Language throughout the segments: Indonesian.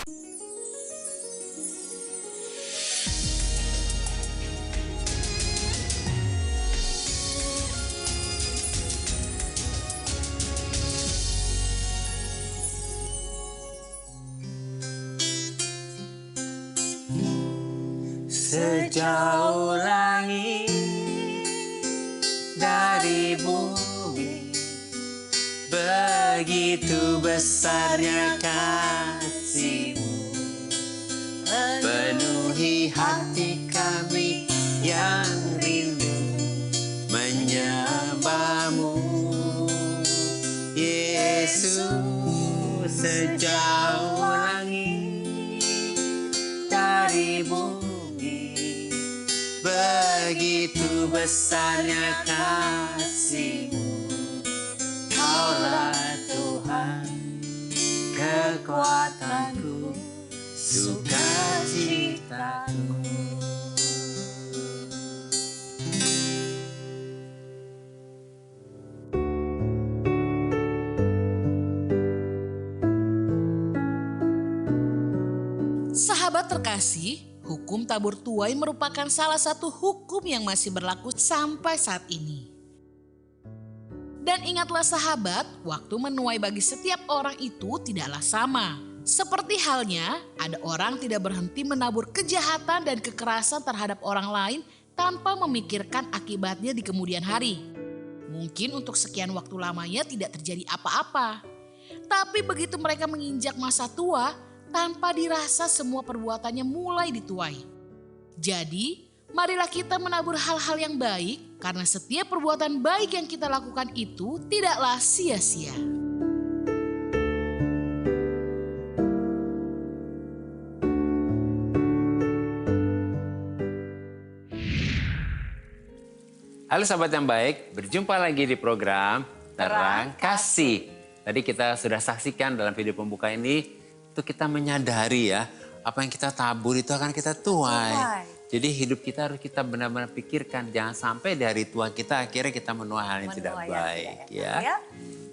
Sejauh langit dari bumi, begitu besarnya kasih-Mu, penuhi hati kami yang rindu menyembah-Mu. Yesus, sejauh langit dari bumi, begitu besarnya kasih-Mu. Kaulah Tuhan, kekuatanku, sukacitaku. Sahabat terkasih, hukum tabur tuai merupakan salah satu hukum yang masih berlaku sampai saat ini. Dan ingatlah sahabat, waktu menuai bagi setiap orang itu tidaklah sama. Seperti halnya, ada orang tidak berhenti menabur kejahatan dan kekerasan terhadap orang lain tanpa memikirkan akibatnya di kemudian hari. Mungkin untuk sekian waktu lamanya tidak terjadi apa-apa. Tapi begitu mereka menginjak masa tua, tanpa dirasa semua perbuatannya mulai dituai. Jadi, marilah kita menabur hal-hal yang baik, karena setiap perbuatan baik yang kita lakukan itu tidaklah sia-sia. Halo sahabat yang baik, berjumpa lagi di program Terang Kasih. Tadi kita sudah saksikan dalam video pembuka ini, itu kita menyadari ya, apa yang kita tabur itu akan kita tuai. Jadi hidup kita harus kita benar-benar pikirkan, jangan sampai dari tua kita akhirnya kita menuai hal yang tidak baik. Ya.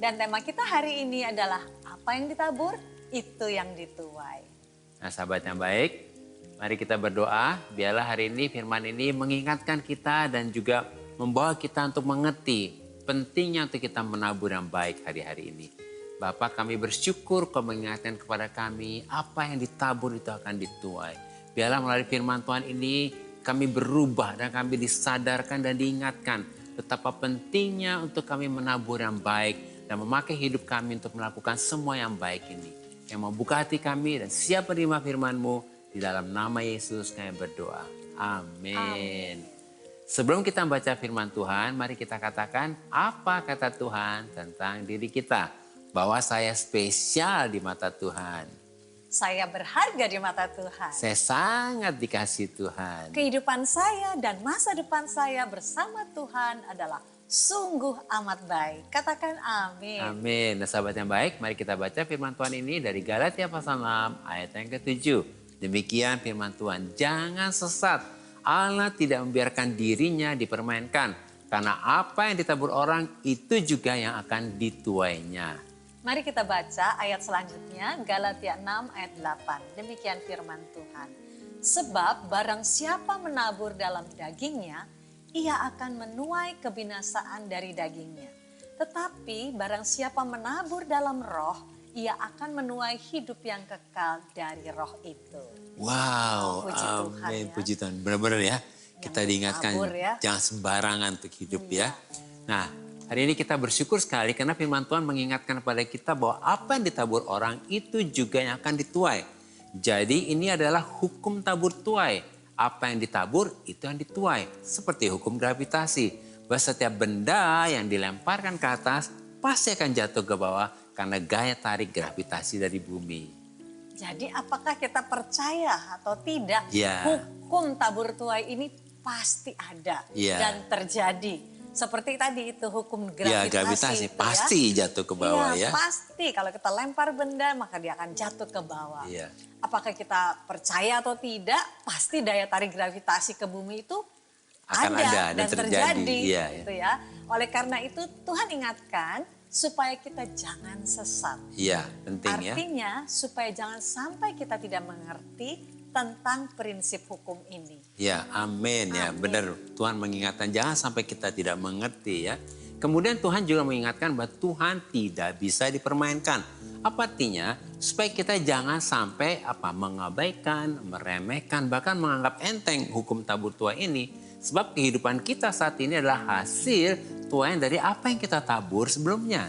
Dan tema kita hari ini adalah apa yang ditabur, itu yang dituai. Nah sahabat yang baik, mari kita berdoa, biarlah hari ini firman ini mengingatkan kita dan juga membawa kita untuk mengerti pentingnya untuk kita menabur yang baik hari-hari ini. Bapak, kami bersyukur Kau mengingatkan kepada kami apa yang ditabur itu akan dituai. Biarlah melalui firman Tuhan ini kami berubah dan kami disadarkan dan diingatkan betapa pentingnya untuk kami menabur yang baik dan memakai hidup kami untuk melakukan semua yang baik ini. Yang membuka hati kami dan siap menerima firman-Mu, di dalam nama Yesus kami berdoa. Amin. Sebelum kita membaca firman Tuhan, mari kita katakan apa kata Tuhan tentang diri kita. Bahwa saya spesial di mata Tuhan. Saya berharga di mata Tuhan. Saya sangat dikasihi Tuhan. Kehidupan saya dan masa depan saya bersama Tuhan adalah sungguh amat baik. Katakan amin. Amin. Nah sahabat yang baik, mari kita baca firman Tuhan ini dari Galatia pasal 6 ayat yang ke-7. Demikian firman Tuhan, jangan sesat. Allah tidak membiarkan dirinya dipermainkan. Karena apa yang ditabur orang itu juga yang akan dituainya. Mari kita baca ayat selanjutnya, Galatia 6 ayat 8. Demikian firman Tuhan. Sebab barang siapa menabur dalam dagingnya, ia akan menuai kebinasaan dari dagingnya. Tetapi barang siapa menabur dalam roh, ia akan menuai hidup yang kekal dari roh itu. Wow, Puji Tuhan, amin, ya. puji Tuhan. Benar-benar ya, kita diingatkan menabur, ya. jangan sembarangan untuk hidup ya. Nah, hari ini kita bersyukur sekali karena firman Tuhan mengingatkan kepada kita bahwa apa yang ditabur orang itu juga yang akan dituai. Jadi ini adalah hukum tabur tuai. Apa yang ditabur itu yang dituai. Seperti hukum gravitasi. Bahwa setiap benda yang dilemparkan ke atas pasti akan jatuh ke bawah karena gaya tarik gravitasi dari bumi. Jadi apakah kita percaya atau tidak, hukum tabur tuai ini pasti ada dan terjadi. Seperti tadi itu hukum gravitasi. Gravitasi itu, pasti jatuh ke bawah ya. Pasti kalau kita lempar benda maka dia akan jatuh ke bawah. Apakah kita percaya atau tidak, pasti daya tarik gravitasi ke bumi itu akan ada dan terjadi. Gitu ya. Oleh karena itu Tuhan ingatkan supaya kita jangan sesat. Iya, penting ya. Artinya supaya jangan sampai kita tidak mengerti tentang prinsip hukum ini. Ya, amin ya. Benar, Tuhan mengingatkan jangan sampai kita tidak mengerti ya. Kemudian Tuhan juga mengingatkan bahwa Tuhan tidak bisa dipermainkan. Apa artinya? Supaya kita jangan sampai mengabaikan, meremehkan, bahkan menganggap enteng hukum tabur tuai ini. Sebab kehidupan kita saat ini adalah hasil tuai dari apa yang kita tabur sebelumnya.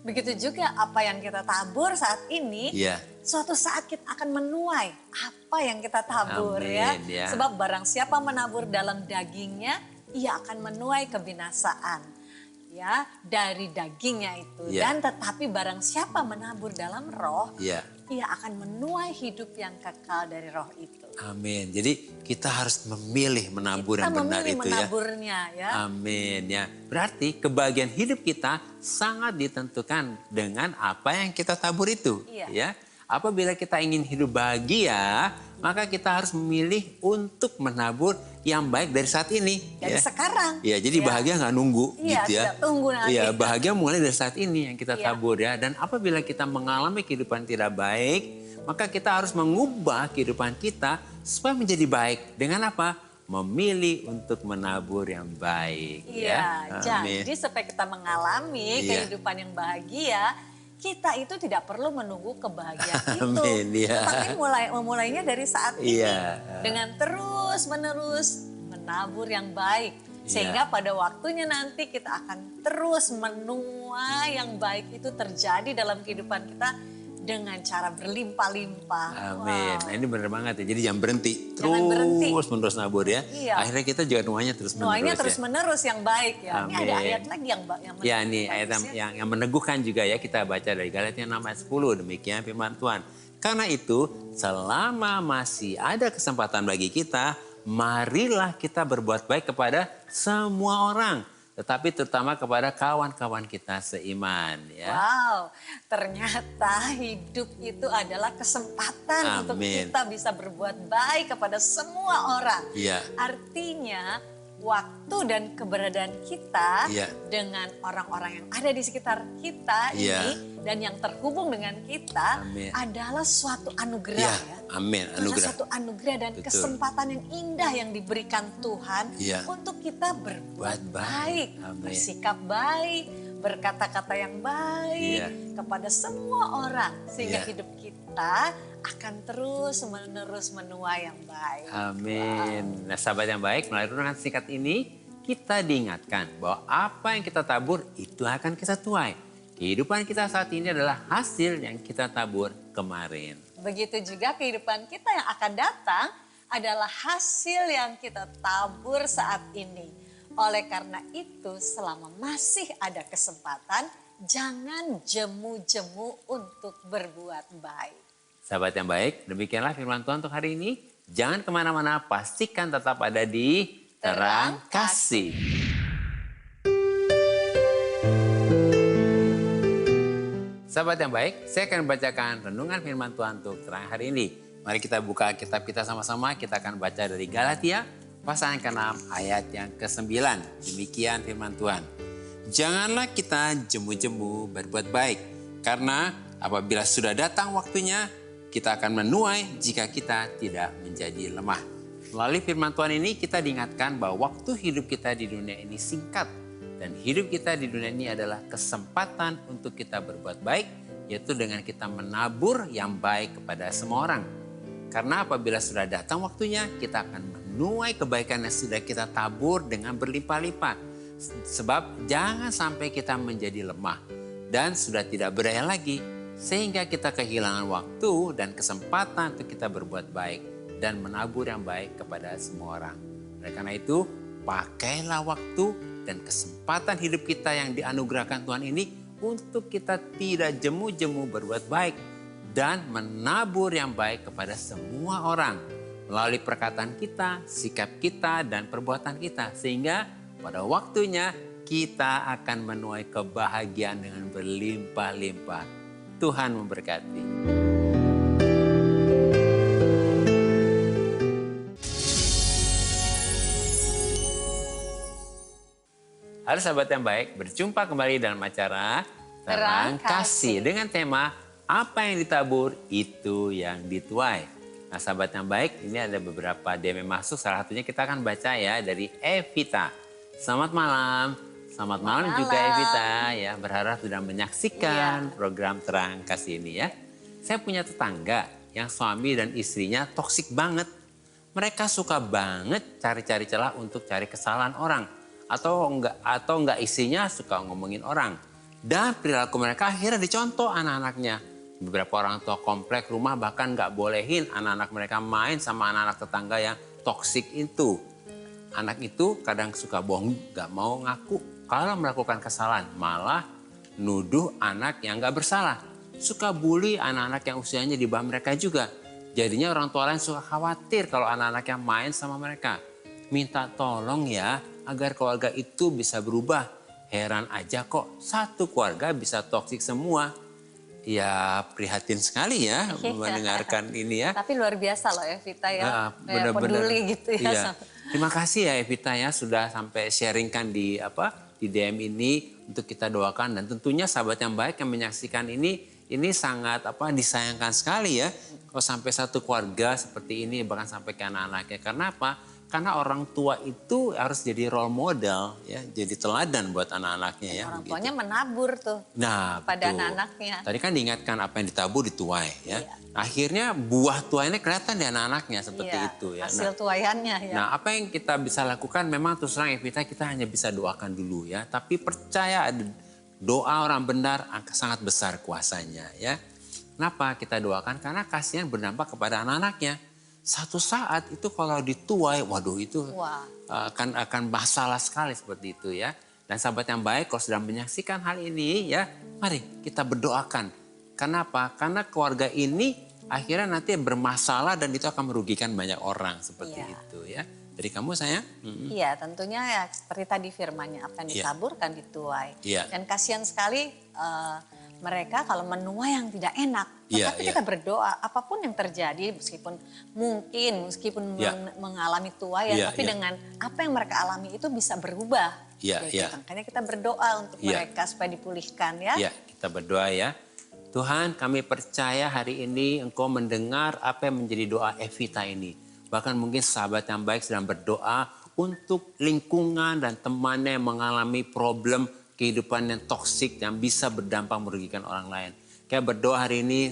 Begitu juga apa yang kita tabur saat ini, suatu saat kita akan menuai apa yang kita tabur. Amin, ya. Sebab barang siapa menabur dalam dagingnya, ia akan menuai kebinasaan. Ya, dari dagingnya itu. Dan tetapi barang siapa menabur dalam roh, ia akan menuai hidup yang kekal dari roh itu. Amin. Jadi kita harus memilih menabur yang benar itu menaburnya, ya. Amin ya. Berarti kebahagiaan hidup kita sangat ditentukan dengan apa yang kita tabur itu. Ya. Apabila kita ingin hidup bahagia, maka kita harus memilih untuk menabur yang baik dari saat ini. Dari sekarang. Ya, jadi bahagia nggak nunggu gitu ya. Tidak tunggu nanti. Ya, bahagia mulai dari saat ini yang kita tabur ya. Dan apabila kita mengalami kehidupan tidak baik, maka kita harus mengubah kehidupan kita supaya menjadi baik. Dengan apa? Memilih untuk menabur yang baik. Jadi supaya kita mengalami kehidupan yang bahagia, kita itu tidak perlu menunggu kebahagiaan itu. Tetapi memulainya dari saat ini. Dengan terus-menerus menabur yang baik. Sehingga pada waktunya nanti kita akan terus menuai yang baik itu terjadi dalam kehidupan kita dengan cara berlimpah-limpah. Amin. Nah, ini benar banget ya. Jadi jangan berhenti. Terus menerus nabur ya. Akhirnya kita juga nuainya terus menerus. Nuainya terus menerus yang baik ya. Ini ada ayat lagi yang meneguhkan. Ya, ini ayat yang meneguhkan juga ya. Kita baca dari Galatia 6 ayat 10. Demikian firman Tuhan. Karena itu selama masih ada kesempatan bagi kita, marilah kita berbuat baik kepada semua orang. Tetapi terutama kepada kawan-kawan kita seiman. Ya. Wow, ternyata hidup itu adalah kesempatan untuk kita bisa berbuat baik kepada semua orang. Artinya waktu dan keberadaan kita dengan orang-orang yang ada di sekitar kita ini dan yang terhubung dengan kita adalah suatu anugerah ya. Adalah suatu anugerah dan kesempatan yang indah yang diberikan Tuhan untuk kita berbuat baik, bersikap baik, berkata-kata yang baik kepada semua orang sehingga hidup kita akan terus-menerus menuai yang baik. Amin. Nah, sahabat yang baik, melalui renungan singkat ini kita diingatkan bahwa apa yang kita tabur itu akan kita tuai. Kehidupan kita saat ini adalah hasil yang kita tabur kemarin. Begitu juga kehidupan kita yang akan datang adalah hasil yang kita tabur saat ini. Oleh karena itu, selama masih ada kesempatan, jangan jemu-jemu untuk berbuat baik. Sahabat yang baik, demikianlah firman Tuhan untuk hari ini. Jangan kemana-mana, pastikan tetap ada di Terang Kasih. Sahabat yang baik, saya akan membacakan renungan firman Tuhan untuk terang hari ini. Mari kita buka kitab kita sama-sama, kita akan baca dari Galatia, pasal yang ke-6 ayat yang ke-9. Demikian firman Tuhan. Janganlah kita jemu-jemu berbuat baik, karena apabila sudah datang waktunya, kita akan menuai jika kita tidak menjadi lemah. Melalui firman Tuhan ini kita diingatkan bahwa waktu hidup kita di dunia ini singkat. Dan hidup kita di dunia ini adalah kesempatan untuk kita berbuat baik, yaitu dengan kita menabur yang baik kepada semua orang. Karena apabila sudah datang waktunya, kita akan menuai kebaikan yang sudah kita tabur dengan berlimpah-limpah. Sebab jangan sampai kita menjadi lemah dan sudah tidak berdaya lagi, sehingga kita kehilangan waktu dan kesempatan untuk kita berbuat baik dan menabur yang baik kepada semua orang. Oleh karena itu, pakailah waktu dan kesempatan hidup kita yang dianugerahkan Tuhan ini untuk kita tidak jemu-jemu berbuat baik dan menabur yang baik kepada semua orang melalui perkataan kita, sikap kita, dan perbuatan kita. Sehingga pada waktunya kita akan menuai kebahagiaan dengan berlimpah-limpah. Tuhan memberkati. Halo sahabat yang baik, berjumpa kembali dalam acara Terang Kasih dengan tema apa yang ditabur itu yang dituai. Nah sahabat yang baik, ini ada beberapa DM yang masuk. Salah satunya kita akan baca ya dari Evita. Selamat malam. Selamat malam juga Evita ya. Berharap sudah menyaksikan program Terang Kasih ini ya. Saya punya tetangga yang suami dan istrinya toksik banget. Mereka suka banget cari-cari celah untuk cari kesalahan orang. Atau enggak istrinya suka ngomongin orang. Dan perilaku mereka akhirnya dicontoh anak-anaknya. Beberapa orang tua komplek rumah bahkan nggak bolehin anak-anak mereka main sama anak-anak tetangga yang toksik itu. Anak itu kadang suka bohong, nggak mau ngaku kalau melakukan kesalahan. Malah nuduh anak yang nggak bersalah. Suka bully anak-anak yang usianya di bawah mereka juga. Jadinya orang tua lain suka khawatir kalau anak-anak yang main sama mereka. Minta tolong ya agar keluarga itu bisa berubah. Heran aja kok satu keluarga bisa toksik semua. Ya prihatin sekali ya mendengarkan ini ya. Tapi luar biasa loh Evita ya, benar-benar peduli gitu ya. Iya. Terima kasih ya Evita ya sudah sampai sharingkan di DM ini untuk kita doakan. Dan tentunya sahabat yang baik yang menyaksikan ini sangat disayangkan sekali ya. Kalau sampai satu keluarga seperti ini bahkan sampai ke anak-anaknya. Karena apa? Karena orang tua itu harus jadi role model ya, jadi teladan buat anak-anaknya ya. Orang tuanya menabur tuh pada anak-anaknya. Tadi kan diingatkan apa yang ditabur dituai ya. Akhirnya buah tuainya kelihatan di anak-anaknya seperti itu ya. Hasil tuaiannya ya. Nah apa yang kita bisa lakukan memang terus terang Evita kita hanya bisa doakan dulu ya. Tapi percaya doa orang benar sangat besar kuasanya ya. Kenapa kita doakan? Karena kasihan berdampak kepada anak-anaknya. Satu saat itu kalau dituai, waduh itu akan masalah sekali seperti itu ya. Dan sahabat yang baik kalau sedang menyaksikan hal ini ya, mari kita berdoakan. Kenapa? Karena keluarga ini akhirnya nanti bermasalah dan itu akan merugikan banyak orang seperti itu ya. Dari kamu sayang? Iya tentunya ya seperti tadi firmannya apa yang ditabur kan dituai. Dan kasihan sekali mereka kalau menuai yang tidak enak. Tetapi kita berdoa apapun yang terjadi meskipun mengalami tuaian. Tapi dengan apa yang mereka alami itu bisa berubah. Makanya kita berdoa untuk mereka supaya dipulihkan ya. Iya kita berdoa ya. Tuhan kami percaya hari ini Engkau mendengar apa yang menjadi doa Evita ini. Bahkan mungkin sahabat yang baik sedang berdoa untuk lingkungan dan temannya yang mengalami problem kehidupan yang toksik yang bisa berdampak merugikan orang lain. Kayak berdoa hari ini,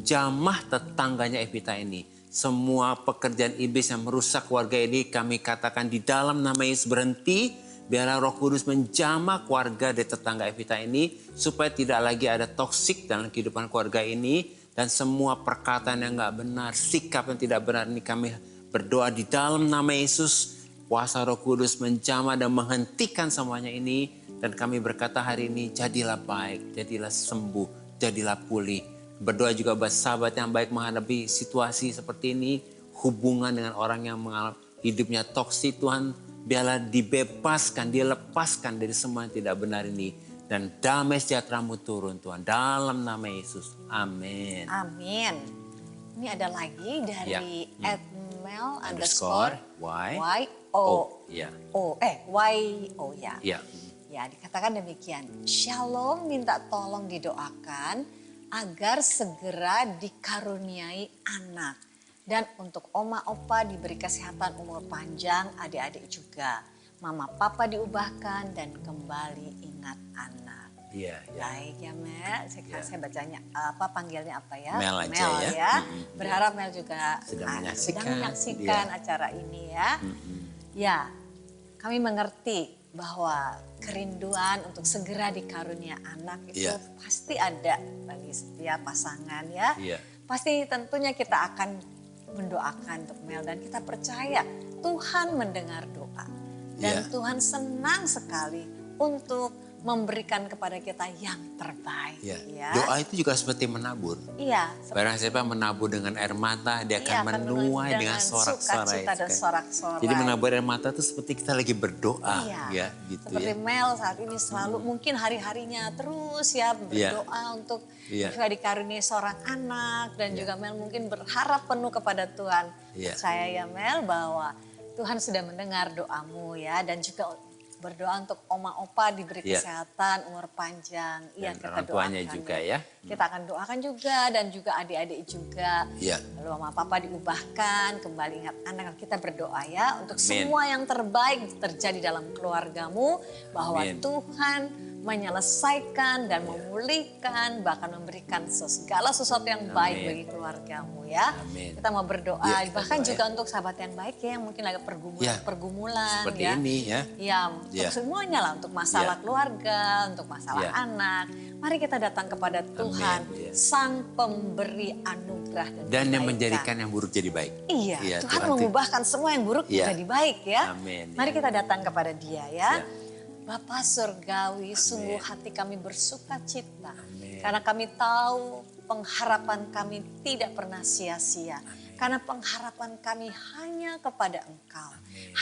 jamah tetangganya Evita ini. Semua pekerjaan iblis yang merusak keluarga ini kami katakan di dalam nama Yesus berhenti. Biarlah Roh Kudus menjamah keluarga dari tetangga Evita ini. Supaya tidak lagi ada toksik dalam kehidupan keluarga ini. Dan semua perkataan yang gak benar, sikap yang tidak benar ini kami berdoa di dalam nama Yesus. Kuasa Roh Kudus menjamah dan menghentikan semuanya ini. Dan kami berkata hari ini jadilah baik, jadilah sembuh, jadilah pulih. Berdoa juga buat sahabat yang baik menghadapi situasi seperti ini. Hubungan dengan orang yang mengalami hidupnya toksik Tuhan. Biarlah dibebaskan, dilepaskan dari semua yang tidak benar ini. Dan damai sejahtera-Mu turun Tuhan dalam nama Yesus. Amin. Amin. Ini ada lagi dari @mel_yo. Ya, dikatakan demikian. Shalom minta tolong didoakan agar segera dikaruniai anak. Dan untuk oma opa diberi kesehatan umur panjang, adik-adik juga. Mama papa diubahkan dan kembali ingat anak. Baik ya Mel, saya bacanya panggilnya apa ya? Mel aja ya. Berharap Mel juga sedang menyaksikan acara ini ya. Ya, kami mengerti bahwa kerinduan untuk segera dikarunia anak itu pasti ada bagi setiap pasangan ya. Pasti tentunya kita akan mendoakan untuk Mel dan kita percaya Tuhan mendengar doa. Dan Tuhan senang sekali untuk memberikan kepada kita yang terbaik. Ya. Doa itu juga seperti menabur. Barang siapa menabur dengan air mata, dia akan menuai dengan sorak-sorai. Jadi menabur air mata itu seperti kita lagi berdoa. Gitu seperti Mel saat ini selalu mungkin hari-harinya terus berdoa untuk juga dikaruniai seorang anak. Dan juga Mel mungkin berharap penuh kepada Tuhan. Percaya ya Mel bahwa Tuhan sudah mendengar doamu ya. Dan juga Berdoa untuk oma opa diberi Iya. kesehatan, umur panjang. Iya, Dan kita orang tuanya doakan juga ya. Kita akan doakan juga dan juga adik-adik juga. Iya. Lalu mama papa diubahkan, kembali ingat anak, kita berdoa ya untuk Amin. semua yang terbaik terjadi dalam keluargamu, bahwa Amin. Tuhan menyelesaikan dan memulihkan, bahkan memberikan segala sesuatu yang baik Amin. bagi keluargamu ya. Amin. Kita mau berdoa, Ya, kita bahkan doa, juga untuk sahabat yang baik ya, yang mungkin lagi pergumulan Seperti ya. ini ya. Ya, untuk Ya. semuanya lah, untuk masalah Ya. keluarga, untuk masalah Ya. anak. Mari kita datang kepada Tuhan, Ya. Sang Pemberi anugerah dan Dan yang kebaikan. menjadikan yang buruk jadi baik. Iya, Iya, Tuhan Tuhan mengubahkan semua yang buruk Iya. menjadi baik ya. Amin, Mari ya. kita datang kepada Dia ya. Ya. Bapa Surgawi, sungguh hati kami bersuka cita. Amin. Karena kami tahu pengharapan kami tidak pernah sia-sia. Karena pengharapan kami hanya kepada Engkau.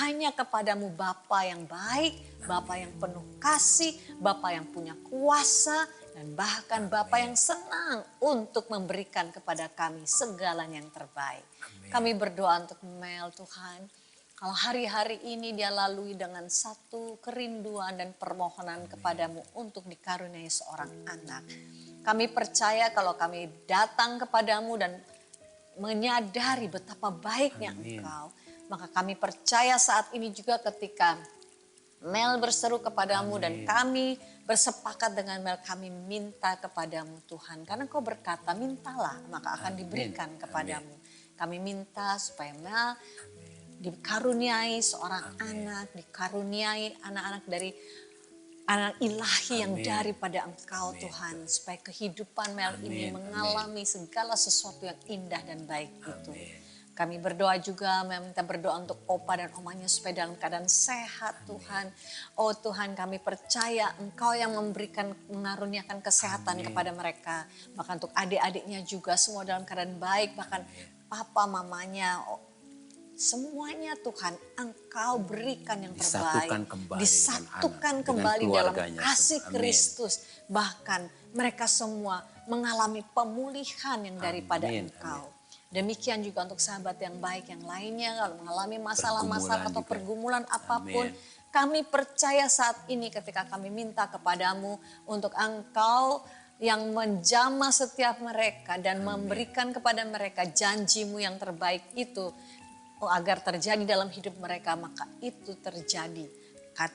Hanya kepadamu Bapa yang baik, Bapa yang penuh kasih, Bapa yang punya kuasa, dan bahkan Bapa yang senang untuk memberikan kepada kami segalanya yang terbaik. Kami berdoa untuk Mel Tuhan. Kalau hari-hari ini dia lalui dengan satu kerinduan dan permohonan kepadamu untuk dikaruniai seorang anak. Kami percaya kalau kami datang kepadamu dan menyadari betapa baiknya Engkau, maka kami percaya saat ini juga ketika Mel berseru kepadamu dan kami bersepakat dengan Mel, kami minta kepadamu Tuhan. Karena Kau berkata, mintalah maka akan diberikan kepadamu. Kami minta supaya Mel dikaruniai seorang anak, dikaruniai anak-anak dari anak ilahi yang daripada Engkau Tuhan. Supaya kehidupan Mel ini mengalami segala sesuatu yang indah dan baik itu. Kami berdoa juga, meminta berdoa untuk opa dan omanya supaya dalam keadaan sehat Tuhan. Oh Tuhan, kami percaya Engkau yang memberikan, mengaruniakan kesehatan kepada mereka. Bahkan untuk adik-adiknya juga semua dalam keadaan baik. Bahkan papa mamanya, semuanya Tuhan Engkau berikan yang terbaik. Disatukan kembali Disatukan dengan kembali dalam keluarganya. kasih Amin. Kristus. Bahkan mereka semua mengalami pemulihan yang daripada Amin. Engkau. Demikian juga untuk sahabat yang baik yang lainnya, kalau mengalami masalah-masalah atau Pergumulan juga. pergumulan apapun, Amin. kami percaya saat ini ketika kami minta kepadamu untuk Engkau yang menjamah setiap mereka dan memberikan kepada mereka janjimu yang terbaik itu, agar terjadi dalam hidup mereka, maka itu terjadi.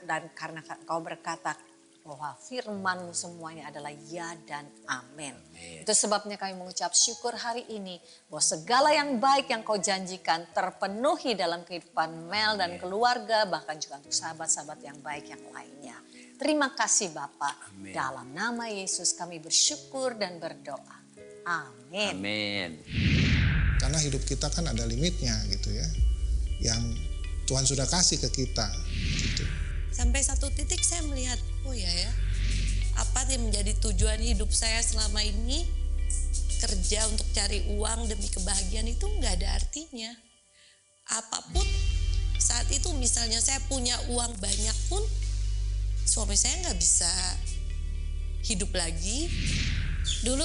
Dan karena Kau berkata bahwa firman-Mu semuanya adalah ya dan amin. Itu sebabnya kami mengucap syukur hari ini bahwa segala yang baik yang Kau janjikan terpenuhi dalam kehidupan Mel dan keluarga, bahkan juga untuk sahabat-sahabat yang baik yang lainnya. Terima kasih Bapa. Dalam nama Yesus kami bersyukur dan berdoa. Amin. Amin. Karena hidup kita kan ada limitnya gitu ya. Yang Tuhan sudah kasih ke kita gitu. Sampai satu titik saya melihat, oh ya, apa yang menjadi tujuan hidup saya selama ini, kerja untuk cari uang demi kebahagiaan itu nggak ada artinya. Apapun saat itu misalnya saya punya uang banyak pun, suami saya nggak bisa hidup lagi. Dulu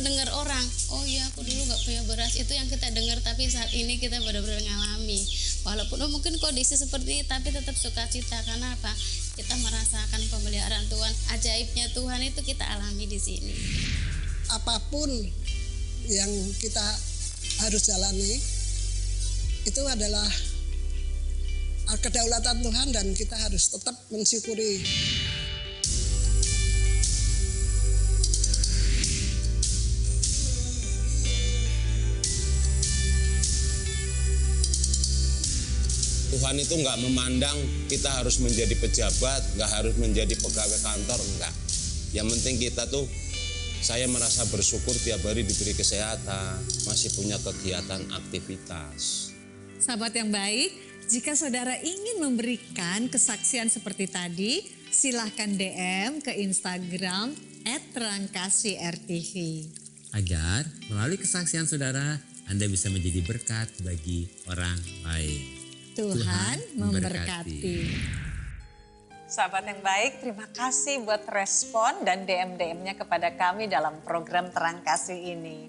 dengar orang, oh iya aku dulu nggak punya beras, itu yang kita dengar, tapi saat ini kita benar-benar ngalami. Walaupun mungkin kondisi seperti ini, tapi tetap sukacita. Karena apa? Kita merasakan pemeliharaan Tuhan, ajaibnya Tuhan itu kita alami di sini. Apapun yang kita harus jalani itu adalah kedaulatan Tuhan dan kita harus tetap mensyukuri. Tuhan itu nggak memandang kita harus menjadi pejabat, nggak harus menjadi pegawai kantor, enggak. Yang penting kita tuh, saya merasa bersyukur tiap hari diberi kesehatan, masih punya kegiatan aktivitas. Sahabat yang baik, jika saudara ingin memberikan kesaksian seperti tadi, silahkan DM ke Instagram @terangkasih_rtv. Agar melalui kesaksian saudara, Anda bisa menjadi berkat bagi orang lain. Tuhan memberkati. Sahabat yang baik, terima kasih buat respon dan DM-DM-nya kepada kami dalam program Terang Kasih ini.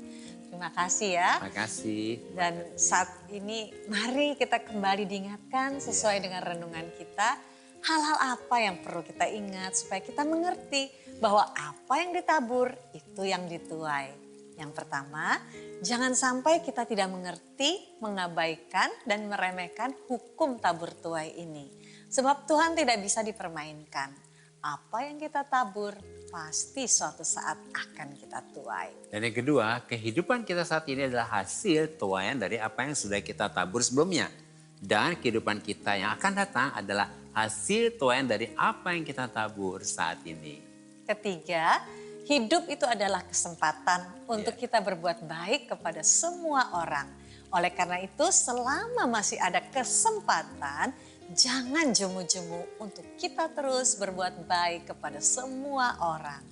Terima kasih ya. Terima kasih. Dan saat ini mari kita kembali diingatkan sesuai dengan renungan kita Hal-hal apa yang perlu kita ingat supaya kita mengerti bahwa apa yang ditabur itu yang dituai. Yang pertama, jangan sampai kita tidak mengerti, mengabaikan dan meremehkan hukum tabur tuai ini. Sebab Tuhan tidak bisa dipermainkan. Apa yang kita tabur pasti suatu saat akan kita tuai. Dan yang kedua, kehidupan kita saat ini adalah hasil tuaian dari apa yang sudah kita tabur sebelumnya. Dan kehidupan kita yang akan datang adalah hasil tuaian dari apa yang kita tabur saat ini. Ketiga, hidup itu adalah kesempatan untuk kita berbuat baik kepada semua orang. Oleh karena itu, selama masih ada kesempatan, jangan jemu-jemu untuk kita terus berbuat baik kepada semua orang.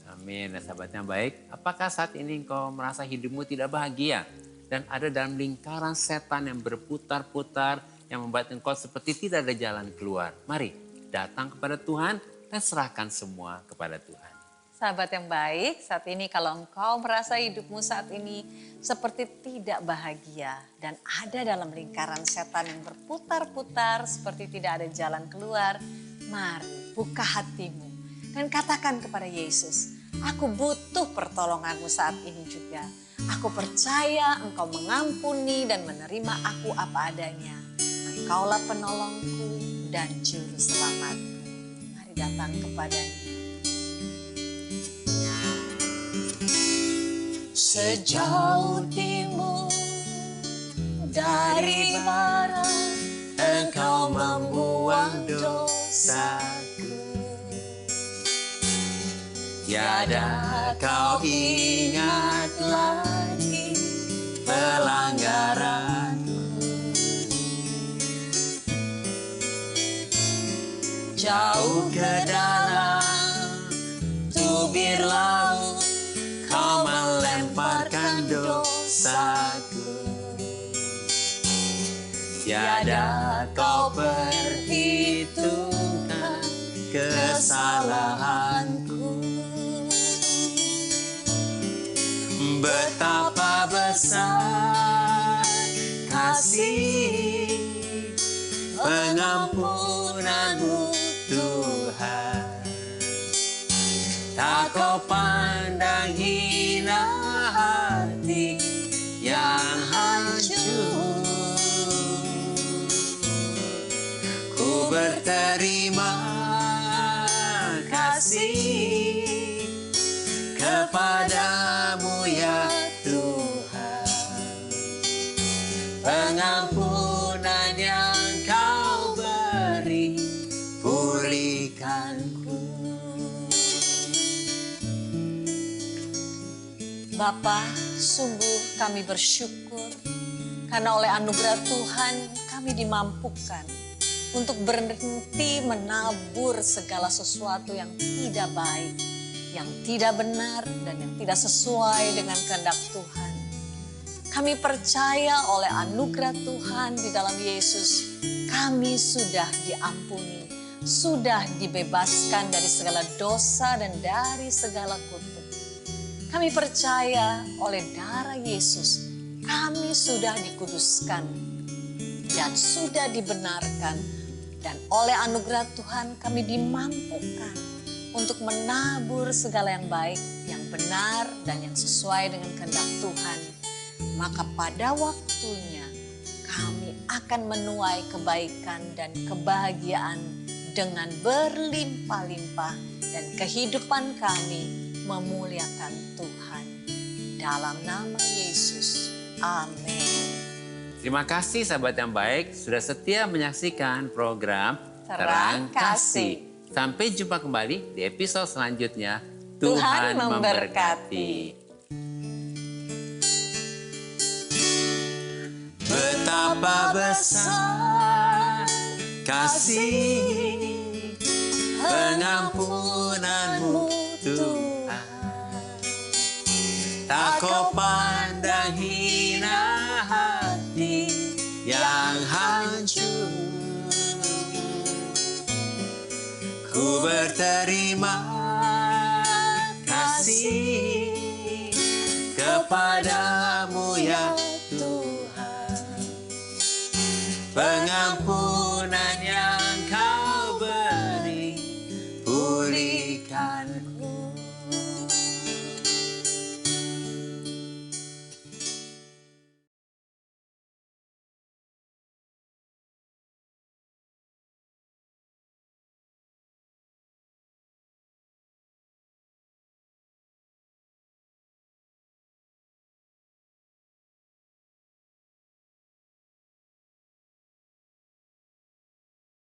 Amin. Dan sahabat yang baik, apakah saat ini engkau merasa hidupmu tidak bahagia? Dan ada dalam lingkaran setan yang berputar-putar yang membuat engkau seperti tidak ada jalan keluar. Mari datang kepada Tuhan dan serahkan semua kepada Tuhan. Sahabat yang baik, saat ini kalau engkau merasa hidupmu saat ini seperti tidak bahagia dan ada dalam lingkaran setan yang berputar-putar seperti tidak ada jalan keluar, mari buka hatimu dan katakan kepada Yesus, aku butuh pertolonganmu saat ini juga. Aku percaya engkau mengampuni dan menerima aku apa adanya. Engkaulah penolongku dan juru selamatku. Mari datang kepadanya. Sejauh timur dari barat, engkau membuang dosaku. Tiada kau ingat lagi pelanggaranku. Jauh ke dalam tubir laut, kau melemparkan dosaku. Tiada kau perhitungkan kesalahanku. Betapa besar kasih pengampunanmu Tuhan. Tak kau pandang hina hati yang hancur. Ku berterima kasih kepadamu ya Tuhan. Pengampunan yang kau beri pulihkanku. Bapa, sungguh kami bersyukur karena oleh anugerah Tuhan kami dimampukan untuk berhenti menabur segala sesuatu yang tidak baik, yang tidak benar dan yang tidak sesuai dengan kehendak Tuhan. Kami percaya oleh anugerah Tuhan di dalam Yesus, kami sudah diampuni, sudah dibebaskan dari segala dosa dan dari segala kutuk. Kami percaya oleh darah Yesus, kami sudah dikuduskan dan sudah dibenarkan. Dan oleh anugerah Tuhan kami dimampukan untuk menabur segala yang baik, yang benar dan yang sesuai dengan kehendak Tuhan. Maka pada waktunya kami akan menuai kebaikan dan kebahagiaan dengan berlimpah-limpah dan kehidupan kami memuliakan Tuhan. Dalam nama Yesus, amin. Terima kasih sahabat yang baik sudah setia menyaksikan program Terang Kasih. Sampai jumpa kembali di episode selanjutnya. Tuhan memberkati. Betapa besar kasih pengampunanmu Tuhan. Tak kau pandang hina hati yang hancur. Ku berterima kasih kepadamu ya Tuhan. Pengampun